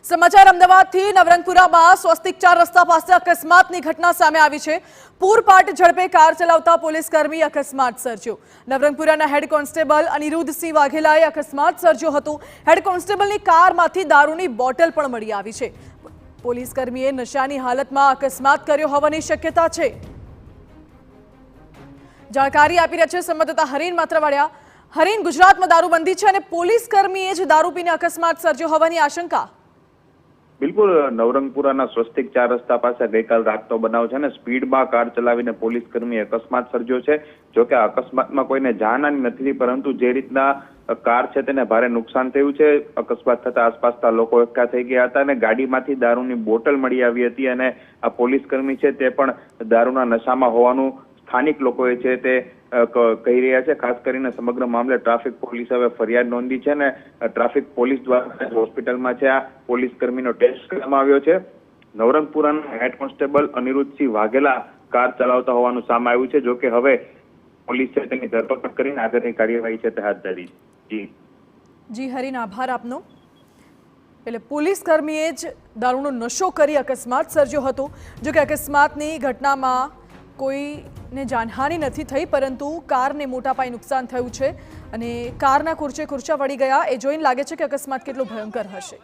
સમાચાર અમદાવાદથી નવરંગપુરામાં સ્વસ્તિક 4 રસ્તા પાસે અકસ્માતની ઘટના સામે આવી છે। પૂરપાટ ઝડપે કાર ચલાવતા પોલીસકર્મી અકસ્માત સર્જ્યો। નવરંગપુરાના હેડ કોન્સ્ટેબલ અનિરુદ્ધસિંહ વાઘેલાએ અકસ્માત સર્જ્યો હતો। હેડ કોન્સ્ટેબલની કારમાંથી દારૂની બોટલ પણ મળી આવી છે। પોલીસકર્મીએ નશાની હાલતમાં અકસ્માત કર્યો હોવાની શક્યતા છે। જાણકારી આપી રહ્યા છે સંવાદદાતા હરીન માત્રવાડિયા। હરીન, ગુજરાતમાં દારૂબંધી છે અને પોલીસકર્મીએ જ દારૂ પીને અકસ્માત સર્જ્યો હોવાની આશંકા। બિલકુલ, નવરંગપુરાના સ્વસ્તિક 4 રસ્તા પાસે ગઈકાલ રાતનો બનાવ છે ને સ્પીડમાં કાર ચલાવીને પોલીસકર્મીએ અકસ્માત સર્જ્યો છે। જોકે આ અકસ્માતમાં કોઈને જાનહાની નથી, પરંતુ જે રીતના કાર છે તેને ભારે નુકસાન થયું છે। અકસ્માત થતા આસપાસના લોકો એકઠા થઈ ગયા હતા અને ગાડીમાંથી દારૂની બોટલ મળી આવી હતી અને આ પોલીસકર્મી છે તે પણ દારૂના નશામાં હોવાનું સ્થાનિક લોકોએ છે તે કહી રહ્યા છે। ખાસ કરીને સમગ્ર મામલે ટ્રાફિક પોલીસે હવે ફરિયાદ નોંધી છે ને ટ્રાફિક પોલીસ દ્વારા હોસ્પિટલમાં છે આ પોલીસકર્મીનો ટેસ્ટ કરવામાં આવ્યો છે। નવરંગપુરાના head constable Aniruddhsinh Vaghela car ચલાવતા હોવાનું સામે આવ્યું છે। જોકે હવે પોલીસે તેની ધરપકડ કરીને આગળની કાર્યવાહી છે તે હાથ ધરી છે। જી હરીન, આભાર આપનો। એટલે પોલીસકર્મીએ જ દારૂનો નશો કરી અકસ્માત સર્જ્યો હતો। જો કે અકસ્માતની ઘટનામાં કોઈને જાનહાનિ નથી થઈ, પરંતુ કારને મોટા પાયે નુકસાન થયું છે અને કારના ખુરચે ખુરચા વળી ગયા। એ જોઈને લાગે છે કે અકસ્માત કેટલો ભયંકર હશે।